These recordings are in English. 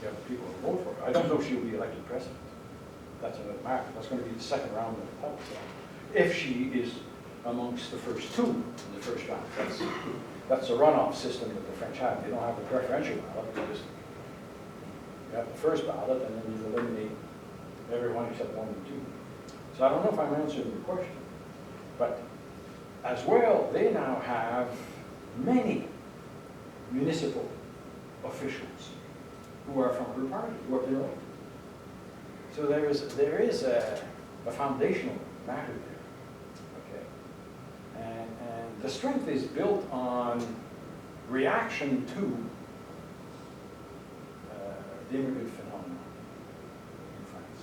get people to vote for her. I don't know if she'll be elected president. That's another matter. That's going to be the second round of the public. If she is amongst the first two in the first round. That's a runoff system that the French have. They don't have a preferential ballot. They just you have the first ballot, and then you eliminate everyone except 1 and 2. So I don't know if I'm answering your question. But as well, they now have many municipal officials who are from her party, who are elected. So there is a foundational matter there, okay? And the strength is built on reaction to the immigrant phenomenon in France.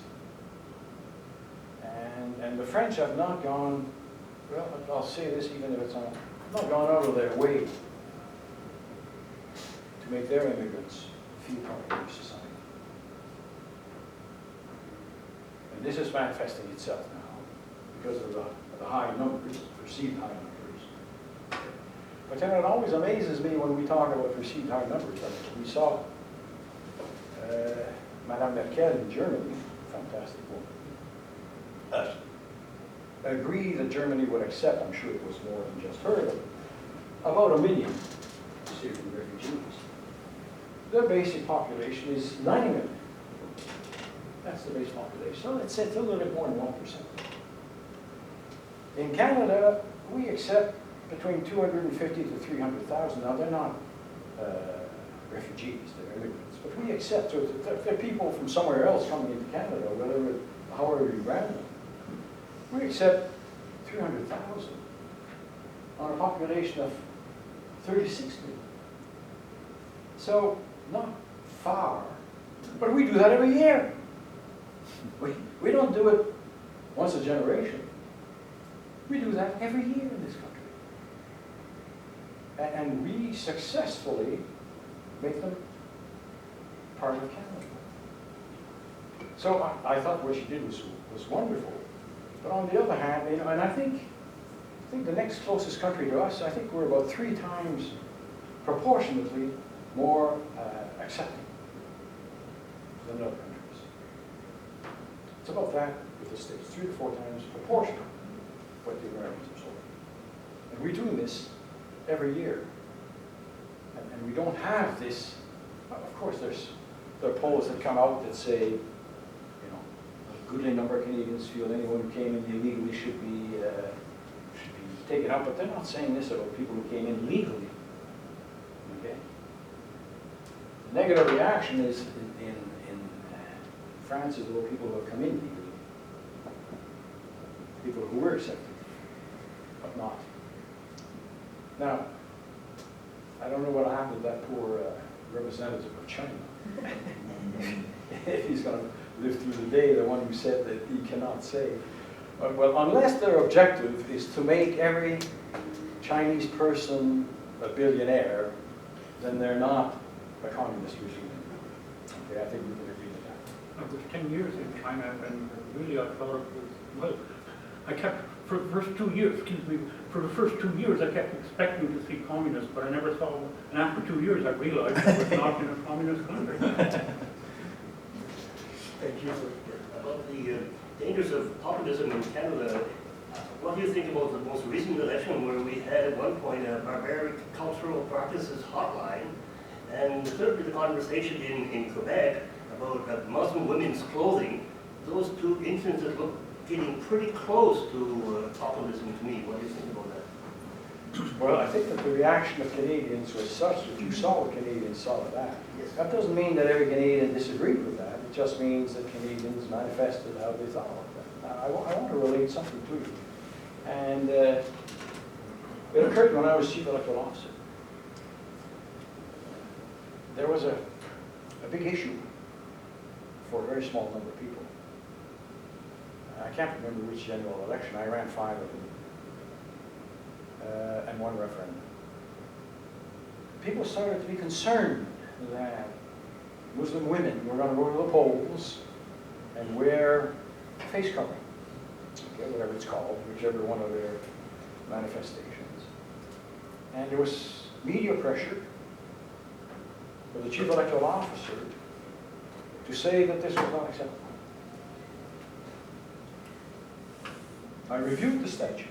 And the French have not gone, well, I'll say this even if it's not gone out of their way to make their immigrants feel part of their society. And this is manifesting itself now because of the high numbers, perceived high numbers. But then it always amazes me when we talk about perceived high numbers. Like we saw Madame Merkel in Germany, fantastic woman, agreed that Germany would accept, I'm sure it was more than just her, but about 1 million Syrian refugees. Their basic population is 90 million. That's the base population. So it's a little bit more than 1%. In Canada, we accept between 250 to 300,000. Now, they're not refugees, they're immigrants. But we accept, so they're people from somewhere else coming into Canada, whatever, however you brand them. We accept 300,000 on a population of 36 million. So, not far, but we do that every year. We don't do it once a generation. We do that every year in this country. And we successfully make them part of Canada. So I thought what she did was wonderful. But on the other hand, you know, and I think the next closest country to us, I think we're about 3 times proportionately more accepting than other countries. It's about that with the States, 3 to 4 times proportional what the Americans are sold. And we're doing this every year. And we don't have this, of course there are polls that come out that say, you know, a goodly number of Canadians feel anyone who came in illegally should be taken out, but they're not saying this about people who came in legally. Okay? The negative reaction is in France is about people who have come in legally. People who were accepted, but not. Now, I don't know what happened to that poor representative of China. If he's going to live through the day, the one who said that he cannot say. Well, unless their objective is to make every Chinese person a billionaire, then they're not a communist regime. Okay, I think we can agree with that. I was 10 years in China, and really I thought it was, well, I kept, for the first 2 years, for the first 2 years I kept expecting to see communists, but I never saw them. And after 2 years I realized I was not in a communist country. Thank you. About the dangers of populism in Canada, what do you think about the most recent election where we had at one point a barbaric cultural practices hotline, and certainly the conversation in Quebec about Muslim women's clothing? Those 2 instances look getting pretty close to populism to me. What do you think about that? Well, I think that the reaction of Canadians was such that you saw what Canadians saw of that. Yes. That doesn't mean that every Canadian disagreed with that. It just means that Canadians manifested how they thought of that. Now, I want to relate something to you. And it occurred when I was Chief Electoral Officer. There was a big issue for a very small number of people. I can't remember which general election. I ran 5 of them. And 1 referendum. People started to be concerned that Muslim women were going to go to the polls and wear face covering, okay, whatever it's called, whichever one of their manifestations. And there was media pressure for the Chief Electoral Officer to say that this was not acceptable. I reviewed the statute,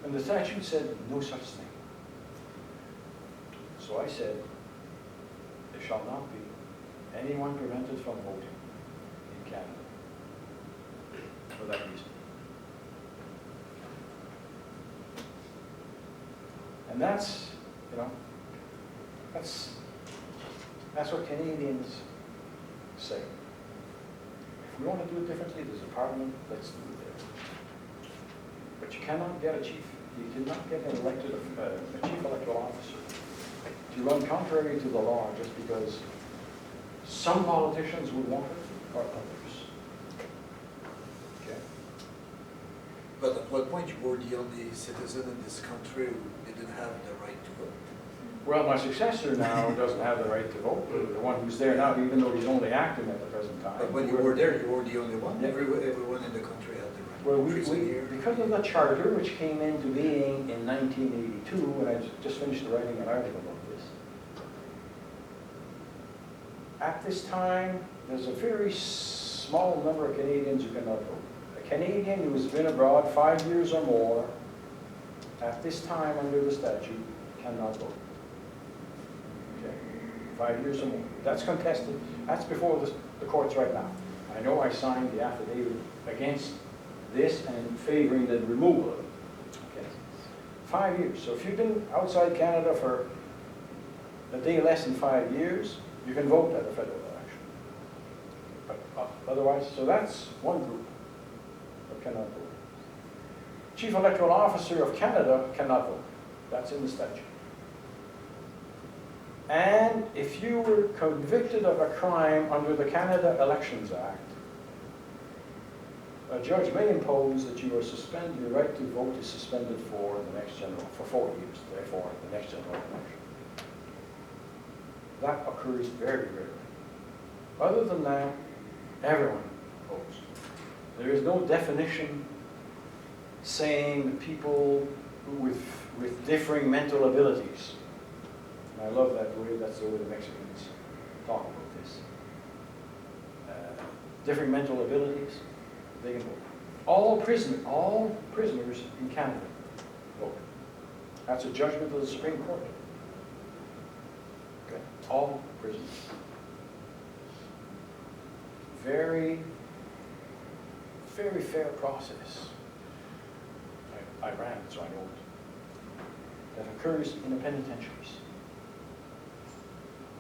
and the statute said no such thing. So I said, there shall not be anyone prevented from voting in Canada for that reason. And that's, you know, that's what Canadians say. If we want to do it differently, there's a parliament, let's do it there. But you cannot get a chief, you cannot get an elected, a chief electoral officer to run contrary to the law just because some politicians would want it or others. Okay? But at what point you were the only citizen in this country who didn't have the right to vote? Well, my successor now doesn't have the right to vote. The one who's there now, even though he's only acting at the present time. But when you were there, you were the only one? Yeah. Everyone in the country had the right. Well, Because because of the charter, which came into being in 1982, and I just finished writing an article about this. At this time, there's a very small number of Canadians who cannot vote. A Canadian who has been abroad 5 years or more, at this time under the statute, cannot vote. Okay, 5 years or more. That's contested. That's before the courts right now. I know I signed the affidavit against this and favoring the removal of it. Okay. 5 years. So if you've been outside Canada for a day less than 5 years, you can vote at a federal election. But otherwise, so that's one group that cannot vote. Chief Electoral Officer of Canada cannot vote. That's in the statute. And if you were convicted of a crime under the Canada Elections Act, a judge may impose that you are suspended, your right to vote is suspended for the next general, for 4 years, therefore the next general election. That occurs very rarely. Other than that, everyone votes. There is no definition saying that people with differing mental abilities, and I love that way, that's the way the Mexicans talk about this. Differing mental abilities, they can vote. All prisoners in Canada vote. That's a judgment of the Supreme Court. Okay. All prisoners. Very, very fair process. I ran it, so I know it. That occurs in the penitentiaries,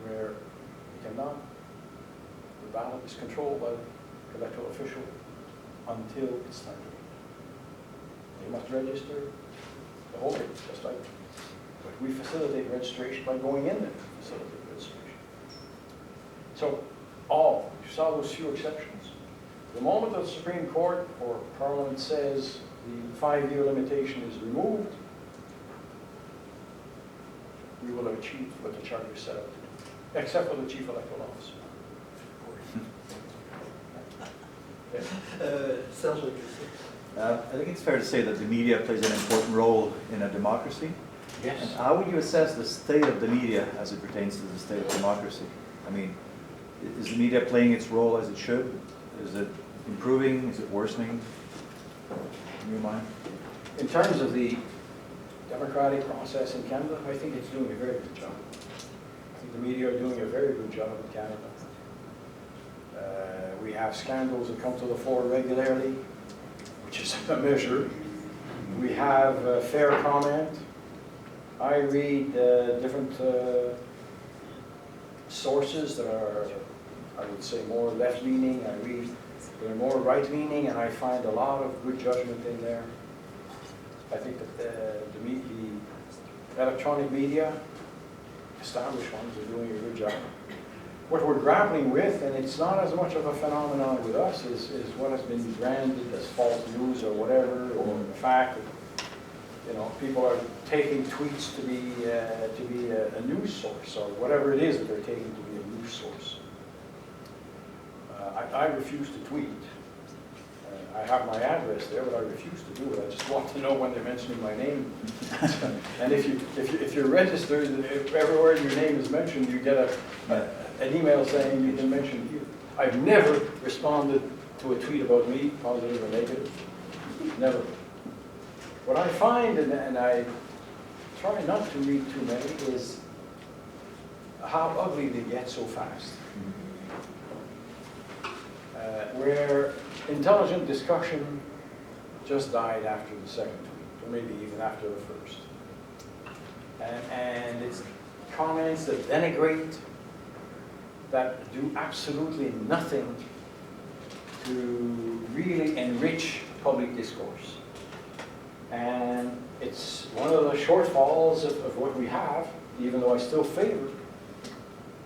where you cannot, the ballot is controlled by the electoral official until it's time to vote. You must register the whole thing, just like, but we facilitate registration by going in there to facilitate registration. So you saw those few exceptions. The moment that the Supreme Court or Parliament says the 5-year limitation is removed, we will have achieved what the Charter set out to do, except for the Chief Electoral Officer. I think it's fair to say that the media plays an important role in a democracy. Yes. And how would you assess the state of the media as it pertains to the state of democracy? I mean, is the media playing its role as it should? Is it improving? Is it worsening? In your mind? In terms of the democratic process in Canada, I think it's doing a very good job. I think the media are doing a very good job in Canada. We have scandals that come to the fore regularly, which is a measure. We have fair comment. I read different sources that are, I would say, more left-leaning. I read that are more right-leaning, and I find a lot of good judgment in there. I think that the electronic media, established ones, are doing a good job. What we're grappling with, and it's not as much of a phenomenon with us, is what has been branded as false news or whatever, or the fact that people are taking tweets to be a news source, or whatever it is that they're taking to be a news source. I refuse to tweet. I have my address there, but I refuse to do it. I just want to know when they're mentioning my name. And if you're registered, if everywhere your name is mentioned, you get an email saying you've been mentioned here. I've never responded to a tweet about me, positive or negative. Never. What I find, and I try not to read too many, is how ugly they get so fast. Where intelligent discussion just died after the second tweet, or maybe even after the first. And it's comments that denigrate, that do absolutely nothing to really enrich public discourse. And it's one of the shortfalls of what we have, even though I still favor,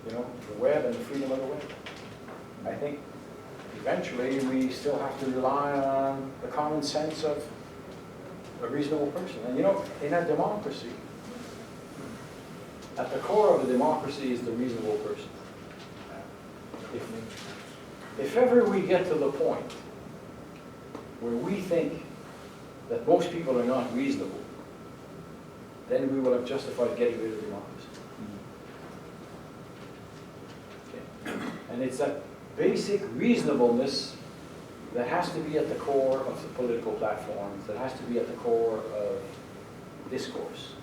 you know, the web and the freedom of the web. I think eventually we still have to rely on the common sense of a reasonable person. And you know, in a democracy, at the core of a democracy is the reasonable person. If ever we get to the point where we think that most people are not reasonable, then we will have justified getting rid of democracy. Okay. And it's that basic reasonableness that has to be at the core of the political platforms, that has to be at the core of discourse.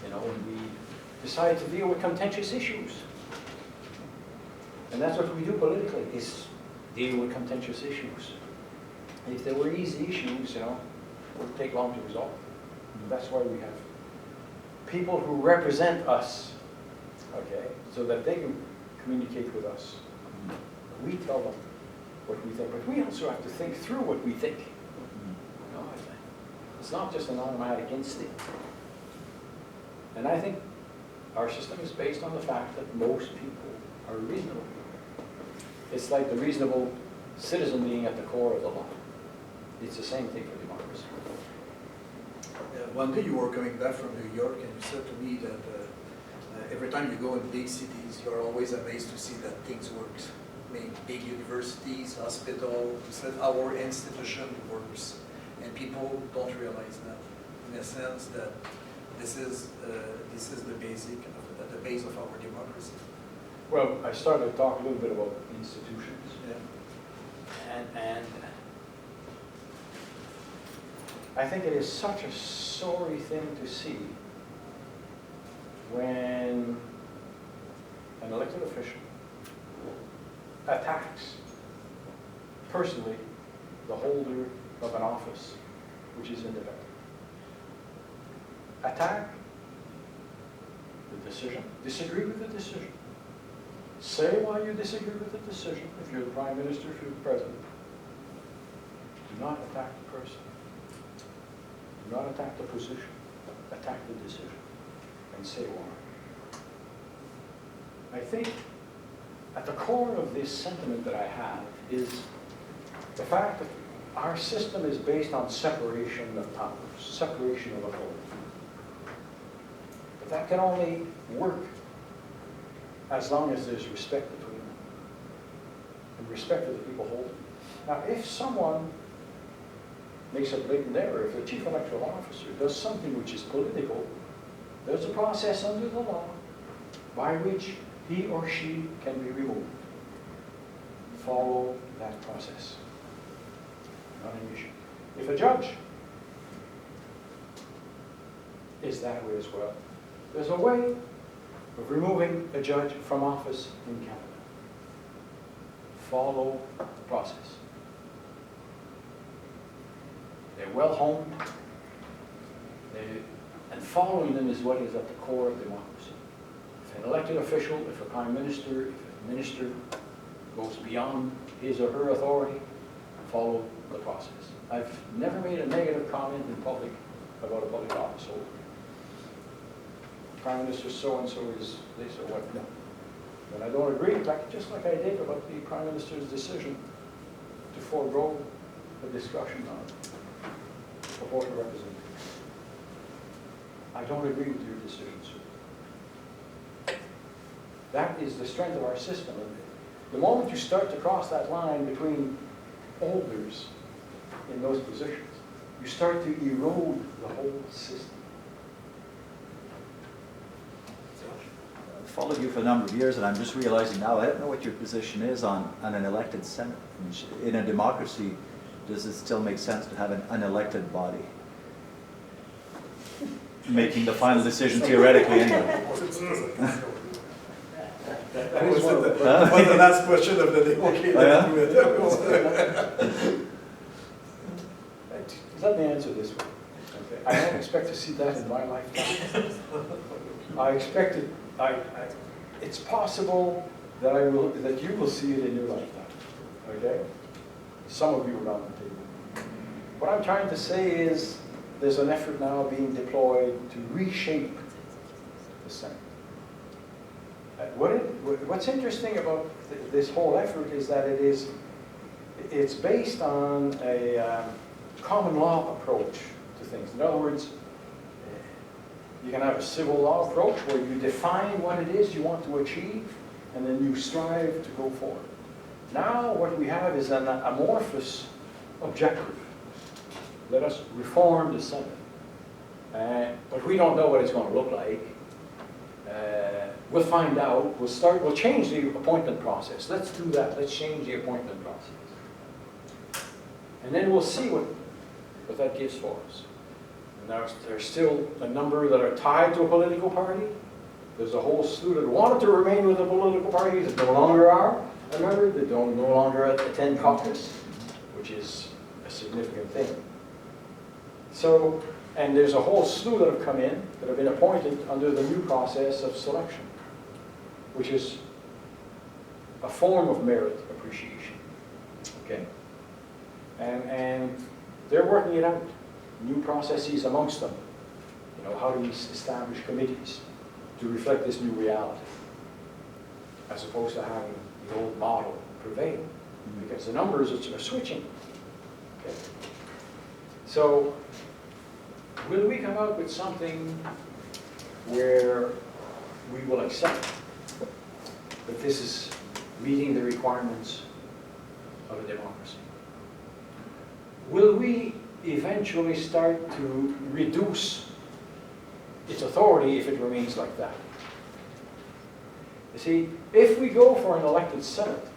You know, when we decide to deal with contentious issues. And that's what we do politically, is deal with contentious issues. If there were easy issues, you know, it wouldn't take long to resolve. That's why we have people who represent us, okay, so that they can communicate with us. We tell them what we think, but we also have to think through what we think. You know, it's not just an automatic instinct. And I think our system is based on the fact that most people are reasonable. It's like the reasonable citizen being at the core of the law. It's the same thing for democracy. One day you were coming back from New York and you said to me that every time you go in big cities, you're always amazed to see that things work. I mean, big universities, hospitals, you said our institution works. And people don't realize that, in a sense, that this is the base of our democracy. Well, I started to talk a little bit about institutions. Yeah. And I think it is such a sorry thing to see when an elected official attacks personally the holder of an office which is independent. Attack the decision, disagree with the decision. Say why you disagree with the decision. If you're the Prime Minister, if you're the President, do not attack the person. Do not attack the position. Attack the decision and say why. I think at the core of this sentiment that I have is the fact that our system is based on separation of powers, separation of authority. But that can only work as long as there's respect between them and respect for the people holding them. Now, if someone makes a blatant error, if the chief electoral officer does something which is political, there's a process under the law by which he or she can be removed. Follow that process. Not an issue. If a judge is that way as well, there's a way of removing a judge from office in Canada. Follow the process. They're well honed, and following them is what is at the core of democracy. If an elected official, if a prime minister, if a minister goes beyond his or her authority, follow the process. I've never made a negative comment in public about a public office holder. Prime Minister so-and-so is this or what, no. When I don't agree, just like I did about the Prime Minister's decision to forego the discussion on proportional representation. I don't agree with your decision, sir. That is the strength of our system. And the moment you start to cross that line between holders in those positions, you start to erode the whole system. followed you for a number of years, and I'm just realizing now, I don't know what your position is on an elected Senate. In a democracy, does it still make sense to have an unelected body? Making the final decision theoretically anyway. That is one of the, was the last question of the day. Okay, let's do it. let me answer this one. Okay. I don't expect to see that in my lifetime. I expect it, it's possible that you will see it in your lifetime, okay? Some of you around the table. What I'm trying to say is there's an effort now being deployed to reshape the Senate. What's interesting about this whole effort is that it's based on a common law approach to things. In other words, you can have a civil law approach where you define what it is you want to achieve and then you strive to go forward. Now what we have is an amorphous objective. Let us reform the Senate. But we don't know what it's going to look like. We'll find out. We'll change the appointment process. Let's do that. Let's change the appointment process. And then we'll see what that gives for us. And there's still a number that are tied to a political party. There's a whole slew that wanted to remain with a political party that no longer are. Remember, they no longer attend caucus, which is a significant thing. So, and there's a whole slew that have come in that have been appointed under the new process of selection, which is a form of merit appreciation. Okay? And they're working it out. New processes amongst them. You know, how do we establish committees to reflect this new reality, as opposed to having the old model prevail, because the numbers are switching. Okay. So, will we come out with something where we will accept that this is meeting the requirements of a democracy? Will we eventually start to reduce its authority if it remains like that? You see, if we go for an elected Senate,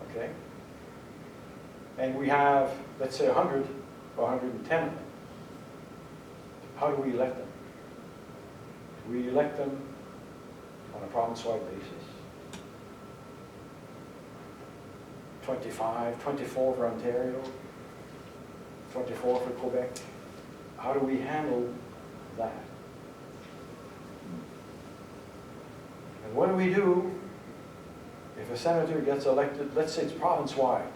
okay, and we have, let's say, 100 or 110, how do we elect them? Do we elect them on a province-wide basis? 25, 24 for Ontario, 24 for Quebec. How do we handle that? And what do we do if a senator gets elected, let's say it's province-wide.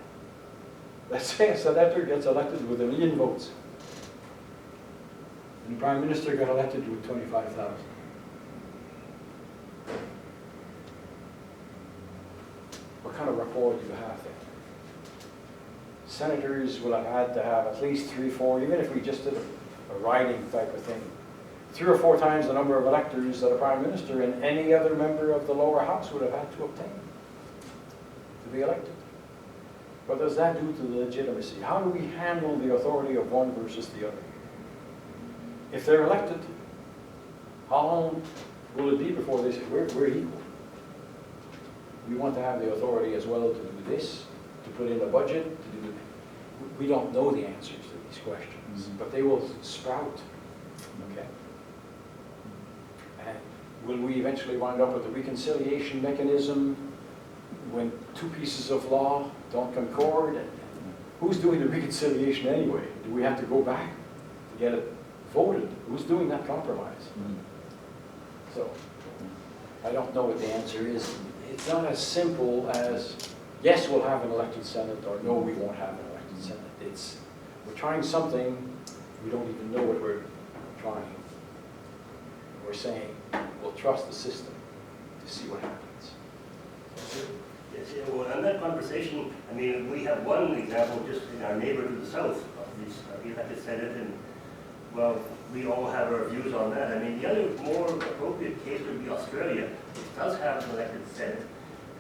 Let's say a senator gets elected with 1 million votes. And the Prime Minister got elected with 25,000. What kind of rapport do you have there? Senators will have had to have at least 3, 4, even if we just did a riding type of thing, 3 or 4 times the number of electors that a Prime Minister and any other member of the lower house would have had to obtain to be elected. What does that do to the legitimacy? How do we handle the authority of one versus the other? If they're elected, how long will it be before they say, we're equal? We want to have the authority as well to do this, to put in a budget, to do. We don't know the answers to these questions, but they will sprout. Okay. And will we eventually wind up with a reconciliation mechanism when 2 pieces of law don't concord? And who's doing the reconciliation anyway? Do we have to go back to get it voted? Who's doing that compromise? So, I don't know what the answer is. It's not as simple as, yes, we'll have an elected Senate, or no, we won't have an elected Senate. We're trying something, we don't even know what we're trying. We're saying, we'll trust the system to see what happens. Yes, yeah, well, on that conversation, I mean, we have one example just in our neighbor to the south of this elected Senate, and well, we all have our views on that. I mean, the other more appropriate case would be Australia, which does have an elected Senate,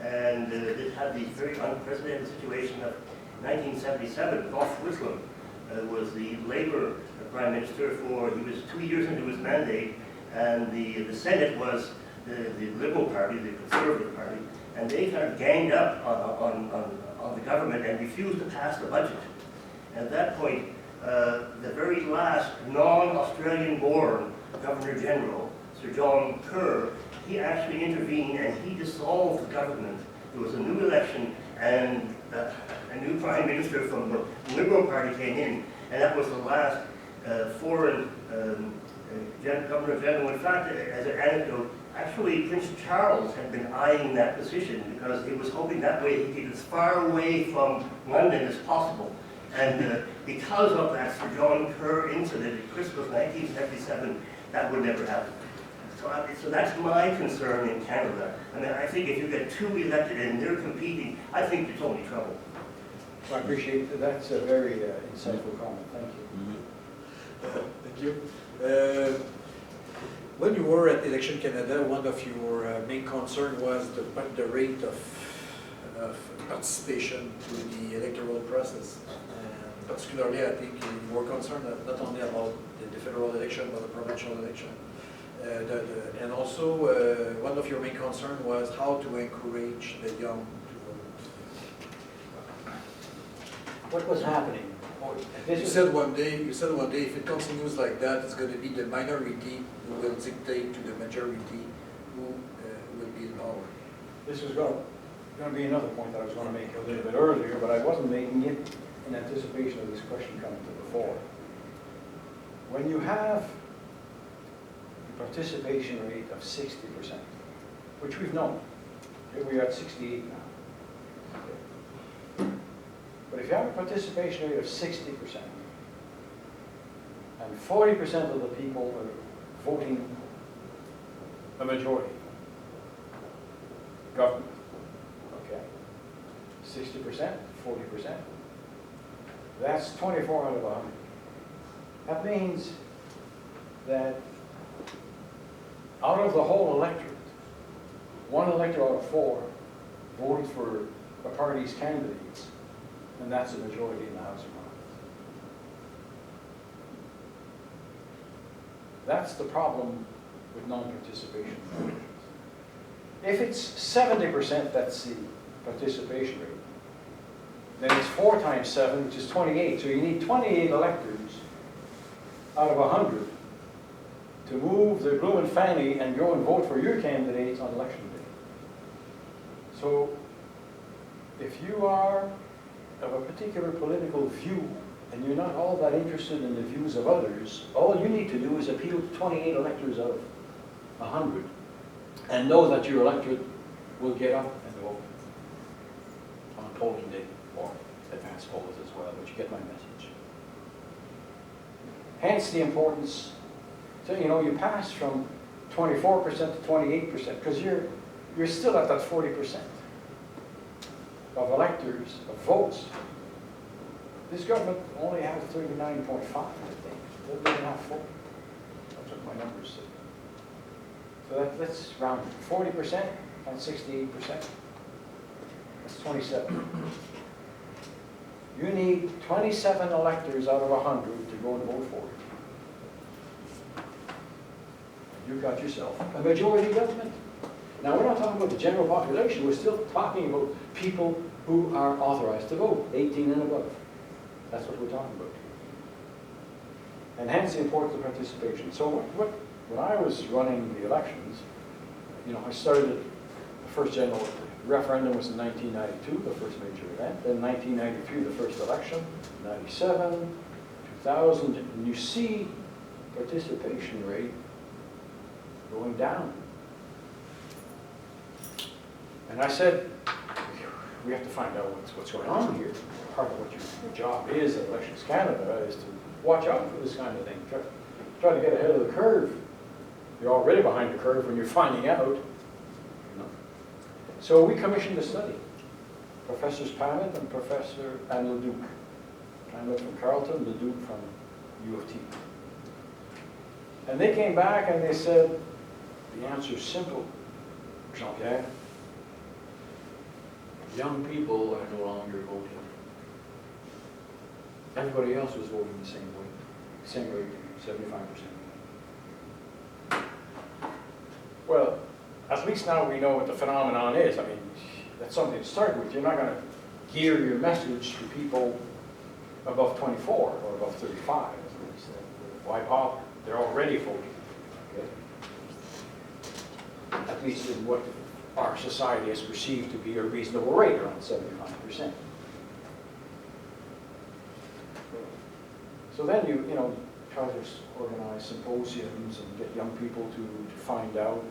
and it had the very unprecedented situation of 1977. Gough Whitlam was the Labour Prime Minister he was 2 years into his mandate, and the Senate was the Liberal Party, the Conservative Party, and they kind of ganged up on the government and refused to pass the budget. At that point, the very last non-Australian born Governor General, Sir Jean-Pierre, he actually intervened and he dissolved the government. There was a new election and a new Prime Minister from the Liberal Party came in, and that was the last foreign Governor General. In fact, as an anecdote, actually Prince Charles had been eyeing that position because he was hoping that way he could get as far away from London as possible. And because of that Sir Jean-Pierre incident at Christmas 1977, that would never happen. So that's my concern in Canada. I mean, I think if you get two elected and they're competing, I think it's only trouble. I appreciate that. That's a very insightful comment. Thank you. Thank you. When you were at Election Canada, one of your main concern was the rate of participation to the electoral process. Particularly, I think you were concerned not only about the federal election, but the provincial election. And also, one of your main concerns was how to encourage the young to vote. What was happening? You said one day, if it continues like that, it's going to be the minority who will dictate to the majority who will be in power. This was going to be another point that I was going to make a little bit earlier, but I wasn't making it in anticipation of this question coming to the fore. When you have a participation rate of 60%, which we've known, okay, we're at 68 now. Okay. But if you have a participation rate of 60%, and 40% of the people are voting a majority government, okay, 60%, 40%, that's 24 out of 100. That means that out of the whole electorate, one elector out of 4 voted for a party's candidates, and that's a majority in the House of Commons. That's the problem with non-participation. If it's 70%, that's the participation rate, then it's 4 times 7, which is 28. So you need 28 electors out of 100 to move the gloom and fanny and go and vote for your candidates on election day. So if you are of a particular political view and you're not all that interested in the views of others, all you need to do is appeal to 28 electors out of 100 and know that your electorate will get up and vote on polling day or advanced polls as well, but you get my message. Hence the importance. So, you know, you pass from 24% to 28% because you're still at that 40% of electors, of votes. This government only has 39.5, I think. They don't have 40. That's what my numbers say. So that's round 40% and 68%. That's 27. You need 27 electors out of 100 to go and vote for it. You've got yourself a majority government. Now, we're not talking about the general population. We're still talking about people who are authorized to vote, 18 and above. That's what we're talking about. And hence the importance of participation. So when I was running the elections, you know, I started the first general referendum was in 1992, the first major event. Then 1993, the first election. 97, 2000, and you see participation rate going down. And I said, we have to find out what's going on here. Part of what your job is at Elections Canada is to watch out for this kind of thing. Try to get ahead of the curve. You're already behind the curve when you're finding out. You know. So we commissioned a study. Professors Pamet and Professor Leduc. Pamet from Carleton, Leduc from U of T. And they came back and they said, the answer is simple, Jean-Pierre. Young people are no longer voting. Everybody else was voting the same way, 75%. at least now we know what the phenomenon is. I mean, that's something to start with. You're not going to gear your message to people above 24 or above 35. Why bother? They're already voting. Okay? At least in what our society has perceived to be a reasonable rate, around 75%. So then you know, try to organize symposiums and get young people to find out.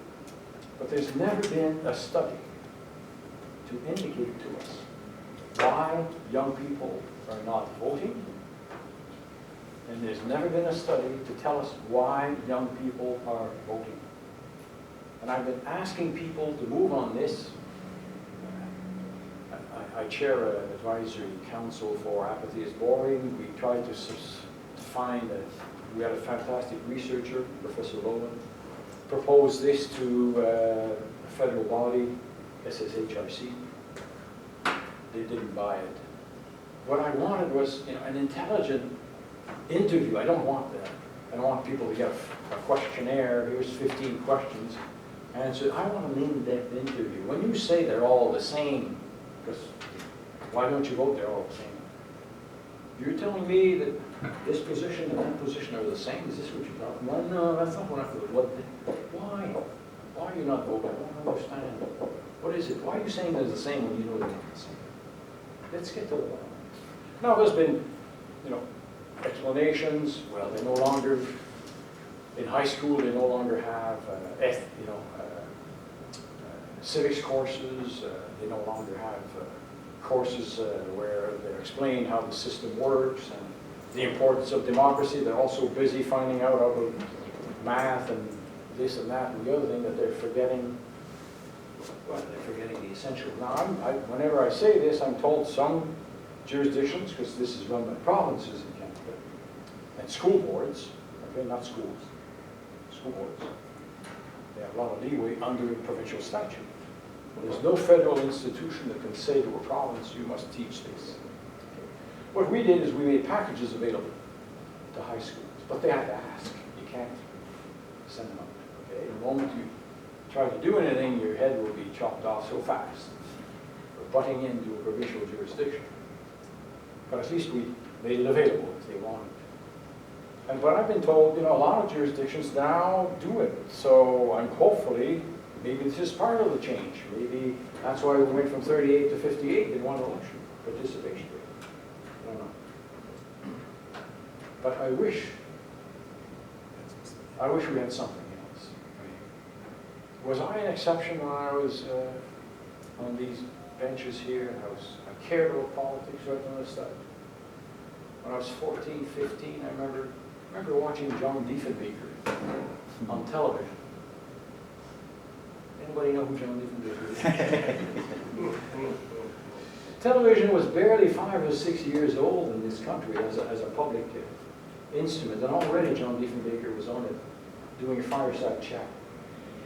But there's never been a study to indicate to us why young people are not voting. And there's never been a study to tell us why young people are voting. And I've been asking people to move on this. I chair an advisory council for Apathy is Boring. We tried to find that we had a fantastic researcher, Professor Rowland, proposed this to a federal body, SSHRC. They didn't buy it. What I wanted was, you know, an intelligent interview. I don't want that. I don't want people to get a questionnaire. Here's 15 questions. Answer. I want an in-depth interview. When you say they're all the same, because why don't you vote they're all the same? You're telling me that this position and that position are the same? Is this what you're talking about? No, that's not what I feel. Why? Why are you not voting? I don't understand. What is it? Why are you saying they're the same when you know they're not the same? Let's get to the bottom. Now, there's been, you know, explanations. Well, they no longer, in high school, they no longer have, civics courses. They no longer have courses where they're explaining how the system works and the importance of democracy. They're also busy finding out about math and this and that and the other thing that they're forgetting. Well, they're forgetting the essential. Now, whenever I say this, I'm told some jurisdictions, because this is run by provinces in Canada, and school boards, okay, not schools, school boards, they have a lot of leeway under provincial statute. There's no federal institution that can say to a province, you must teach this. Okay. What we did is we made packages available to high schools, but they had to ask. You can't send them out. Okay? The moment you try to do anything, your head will be chopped off so fast for butting into a provincial jurisdiction. But at least we made it available if they wanted. And but I've been told, you know, a lot of jurisdictions now do it. So I'm hopefully, maybe this is part of the change. Maybe that's why we went from 38 to 58 in one election participation rate. I don't know. But I wish we had something else. Was I an exception when I was on these benches here and I cared about politics right from the start? When I was 14, 15, I remember watching John Diefenbaker on television. Anybody know who John Diefenbaker is? Television was barely 5 or 6 years old in this country as a public instrument, and already John Diefenbaker was on it, doing a fireside chat,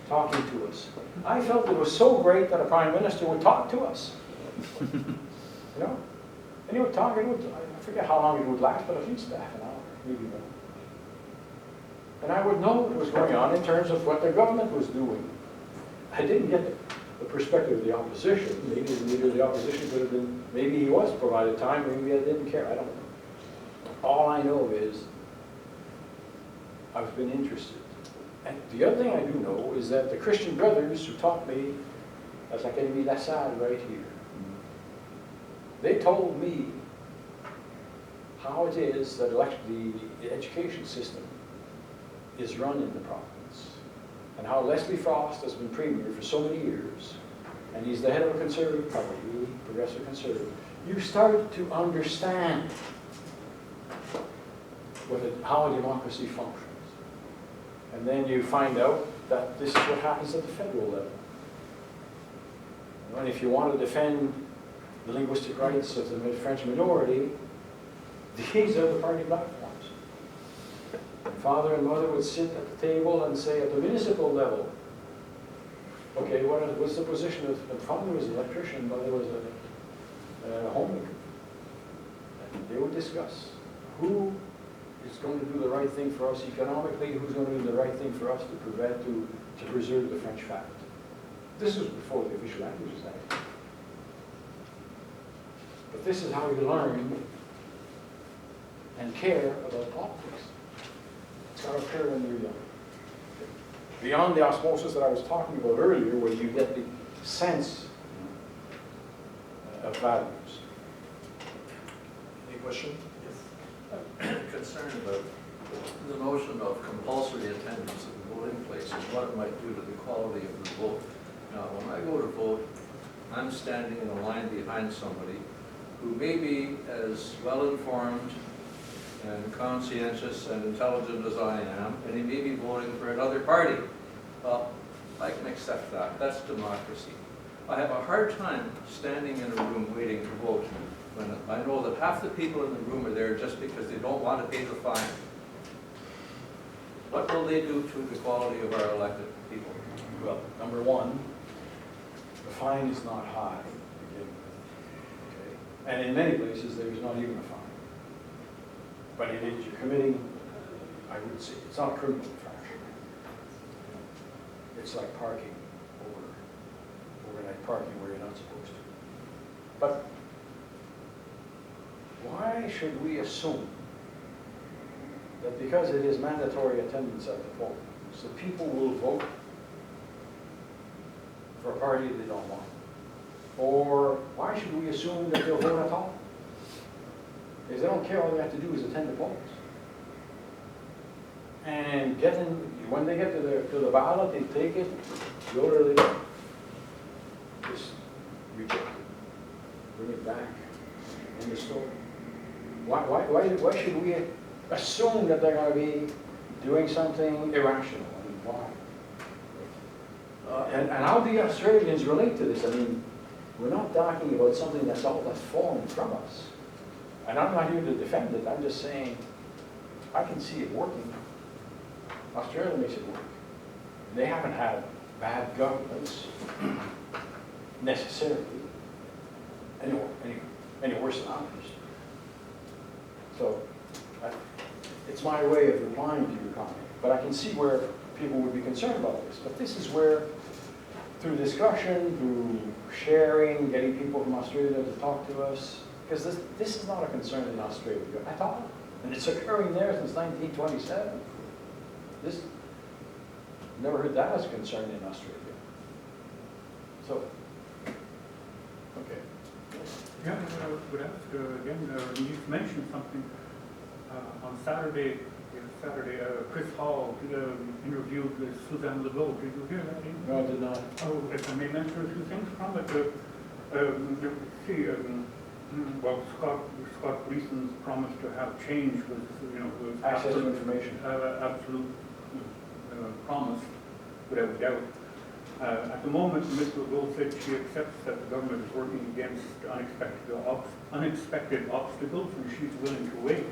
talking to us. I felt it was so great that a prime minister would talk to us. You know? And he would talk, I forget how long it would last, but at least half an hour, maybe more. And I would know what was going on in terms of what the government was doing. I didn't get the perspective of the opposition. Maybe the leader of the opposition could have been, maybe he was provided time, maybe I didn't care, I don't know. All I know is I've been interested. And the other thing I do know is that the Christian brothers who taught me, as Académie La Salle right here, they told me how it is that the education system is run in the province, and how Leslie Frost has been premier for so many years, and he's the head of a conservative party, progressive conservative. You start to understand how a democracy functions. And then you find out that this is what happens at the federal level. And if you want to defend the linguistic rights of the French minority, these are the party platforms. Father and mother would sit at the table and say, at the municipal level, okay, what's the position of, the father was an electrician, mother was a homemaker. And they would discuss who is going to do the right thing for us economically, who's going to do the right thing for us to preserve the French fact. This was before the Official Languages Act. But this is how you learn and care about politics. It's got to occur when you're young. Beyond the osmosis that I was talking about earlier, where you get the sense of values. Any question? I'm concerned about the notion of compulsory attendance at the voting place and what it might do to the quality of the vote. Now, when I go to vote, I'm standing in a line behind somebody who may be as well-informed and conscientious and intelligent as I am, and he may be voting for another party. Well, I can accept that. That's democracy. I have a hard time standing in a room waiting to vote when I know that half the people in the room are there just because they don't want to pay the fine. What will they do to the quality of our elected people? Well, number one, the fine is not high to begin with. Okay? And in many places, there's not even a fine. But it is, you're committing, I would say, it's not a criminal infraction. It's like parking overnight parking where you're not supposed to. But why should we assume that because it is mandatory attendance at the polls, so people will vote for a party they don't want? Or why should we assume that they'll vote at all? If they don't care, all they have to do is attend the polls. And when they get to the ballot, they take it, go to the, just reject it, bring it back, end the story. Why should we assume that they're going to be doing something irrational? I mean, why? And how do the Australians relate to this? I mean, we're not talking about something that's all that's fallen from us. And I'm not here to defend it. I'm just saying I can see it working. Australia makes it work. They haven't had bad governments necessarily any worse than ours. So it's my way of replying to your comment. But I can see where people would be concerned about this. But this is where, through discussion, through sharing, getting people from Australia to talk to us, because this is not a concern in Australia at all. And it's occurring there since 1927. Never heard that as a concern in Australia. So, okay. Yeah, I would ask again, you mentioned something on Saturday, Chris Hall interviewed Suzanne Legault. Did you hear that? No, I did not. Oh, if I may mention a few things from it. Well, Scott Gleason's promise to have change was Access to information. Absolute promise, without doubt. At the moment, Ms. Legault said she accepts that the government is working against unexpected obstacles, and she's willing to wait.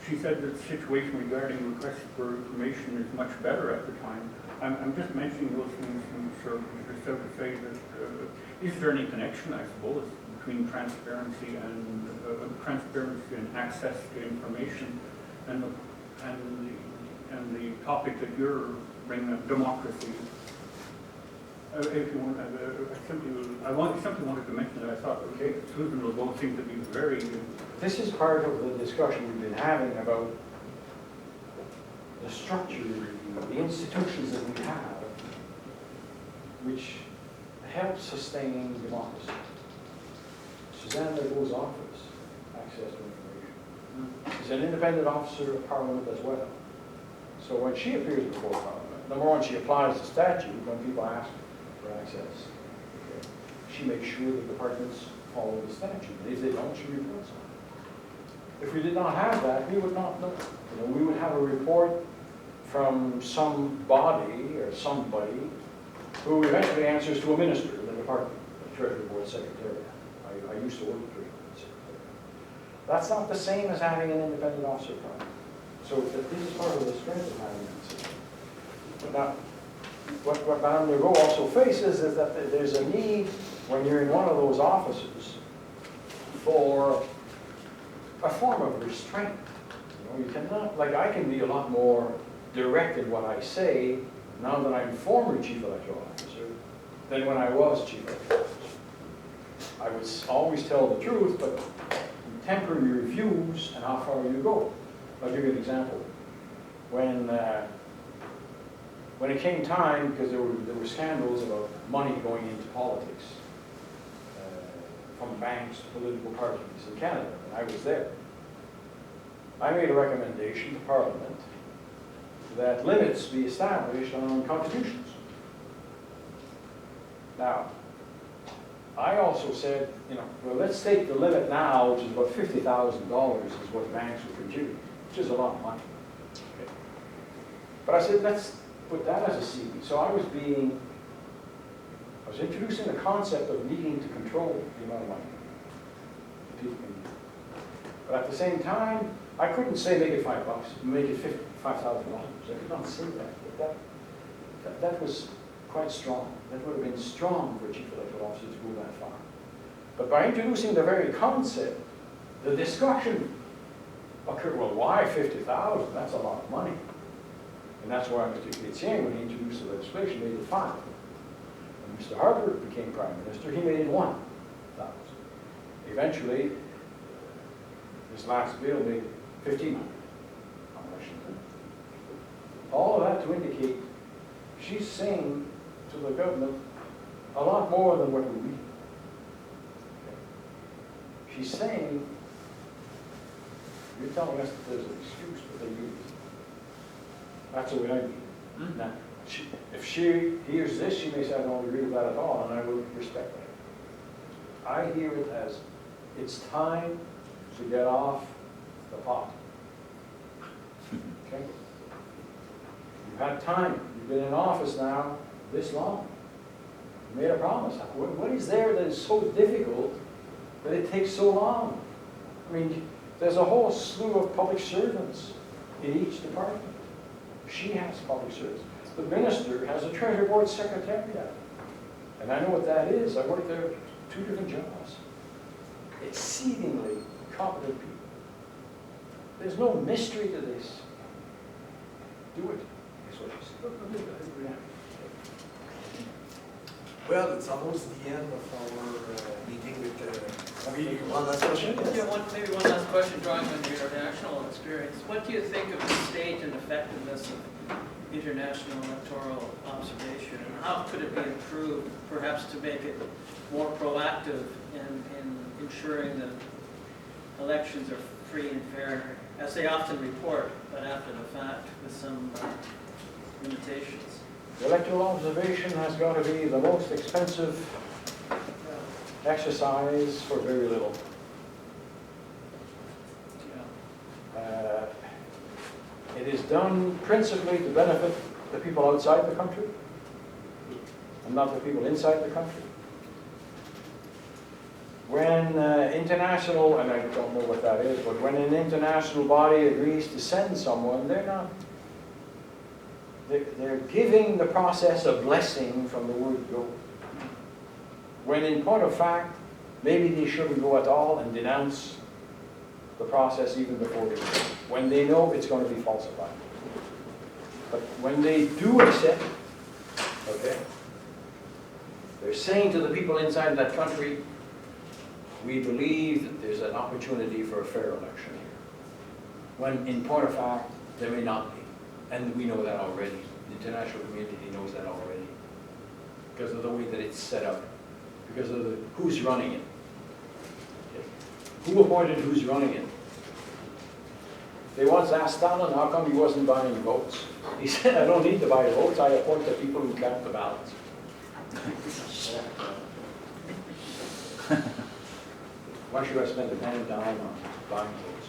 She said that the situation regarding requests for information is much better at the time. I'm just mentioning those things just to say that is there any connection, I suppose, between transparency and access to information and the topic that you're bringing up, democracy? If you want, I simply wanted to mention that I thought, okay, Susan Legault seemed to be very. This is part of the discussion we've been having about the structure, the institutions that we have, which help sustain democracy. Suzanne Legault's office, access to information. She's an independent officer of Parliament as well. So when she appears before Parliament, number one, she applies the statute when people ask for access. Okay. She makes sure that departments follow the statute. And if they don't, she reports on it. If we did not have that, we would not know. We would have a report from some body or somebody who eventually answers to a minister in the department, the Treasury Board Secretary. I used to work at the Treasury Board Secretary. That's not the same as having an independent officer problem. So this is part of the strength of having that system. But now, what Madame Legault also faces is that there's a need, when you're in one of those offices, for a form of restraint. You cannot, like I can be a lot more direct in what I say now that I'm former chief electoral officer, than when I was chief electoral officer. I would always tell the truth, but you temper your views and how far you go. I'll give you an example. When it came time, because there were scandals about money going into politics, from banks to political parties in Canada, and I was there, I made a recommendation to Parliament that limits be established on contributions. Now, I also said, well, let's take the limit now, which is about $50,000 is what banks would contribute, which is a lot of money. Okay. But I said, let's put that as a ceiling. So I was introducing the concept of needing to control the amount of money people can give. But at the same time, I couldn't say make it $5, make it $5,000. I could not say that. But that was quite strong. That would have been strong for a chief electoral officer to go that far. But by introducing the very concept, the discussion occurred, well, why 50,000? That's a lot of money. And that's why Mr. Kingsley, when he introduced the legislation, made it 5. When Mr. Harper became Prime Minister, he made it 1,000. Eventually, this last bill made 1,500 on Washington. All of that to indicate she's saying to the government a lot more than what we read. Okay. She's saying, you're telling us that there's an excuse, but they use it. That's the way I read it. Now, if she hears this, she may say, I don't agree with that at all, and I will respect that. I hear it as, it's time to get off the pot. Okay? You've had time. You've been in office now this long. You made a promise. What is there that is so difficult that it takes so long? I mean, there's a whole slew of public servants in each department. She has public servants. The minister has a treasury board secretariat. And I know what that is. I worked there 2 different jobs. Exceedingly competent people. There's no mystery to this. Do it. That's what she said. Well, it's almost the end of our meeting with one last question. Yeah, maybe one last question, drawing on your international experience. What do you think of the state and effectiveness of international electoral observation? And how could it be improved, perhaps to make it more proactive in ensuring that elections are free and fair, as they often report, but after the fact, with some limitations? The electoral observation has got to be the most expensive exercise for very little. It is done principally to benefit the people outside the country and not the people inside the country. When international, and I don't know what that is, but when an international body agrees to send someone, they're giving the process a blessing from the word go. When in point of fact, maybe they shouldn't go at all and denounce the process even before they go, when they know it's going to be falsified. But when they do accept, okay, they're saying to the people inside that country, we believe that there's an opportunity for a fair election here. When in point of fact, there may not be. And we know that already. The international community knows that already. Because of the way that it's set up. Because of who's running it. Okay. Who appointed who's running it? They once asked Stalin how come he wasn't buying votes. He said, I don't need to buy votes, I appoint the people who count the ballots. Why should I spend a penny and dime on buying votes?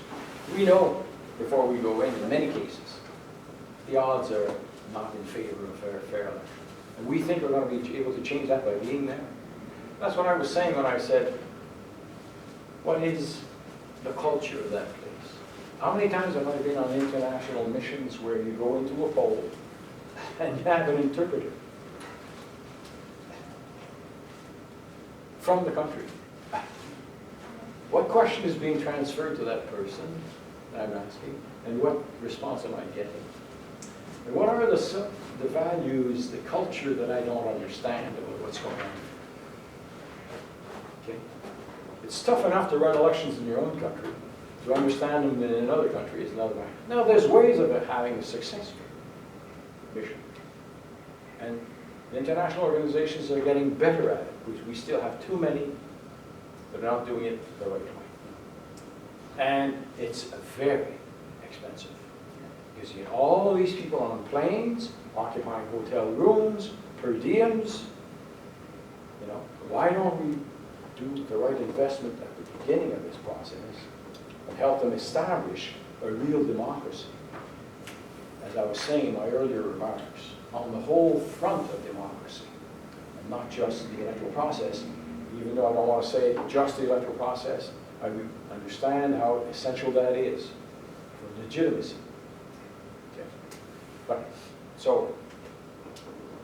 We know before we go in many cases, the odds are not in favor of a fair election. And we think we're going to be able to change that by being there. That's what I was saying when I said, what is the culture of that place? How many times have I been on international missions where you go into a poll and you have an interpreter from the country? What question is being transferred to that person that I'm asking, and what response am I getting? And what are the values, the culture that I don't understand about what's going on? Okay? It's tough enough to run elections in your own country. To understand them in another country is another matter. Now, there's ways of having a successful mission. And the international organizations are getting better at it, which we still have too many that are not doing it the right way. And it's very expensive. Because you get all these people on planes, occupying hotel rooms, per diems. You know, why don't we do the right investment at the beginning of this process and help them establish a real democracy? As I was saying in my earlier remarks, on the whole front of democracy, and not just the electoral process, even though I don't want to say just the electoral process, I understand how essential that is for legitimacy. Okay. But, so,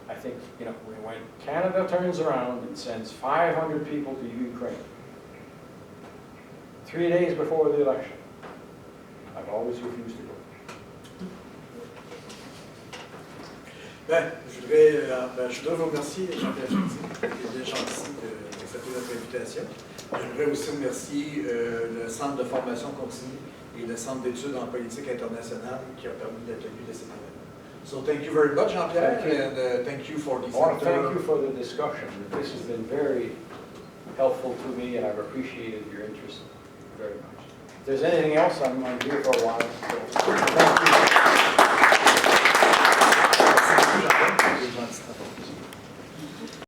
I think, you know, when Canada turns around and sends 500 people to Ukraine, 3 days before the election, I've always refused to go. Je voudrais vous remercier, Jean-Pierre, c'est bien gentil d'accepter notre invitation. Je voudrais aussi remercier le Centre de formation continue et le Centre d'études en politique internationale qui a permis la tenue de cet événement. So thank you very much, Jean-Pierre, and thank you for this. I want to thank you for the discussion. This has been very helpful to me, and I've appreciated your interest very much. If there's anything else, I'm here for a while. So thank you.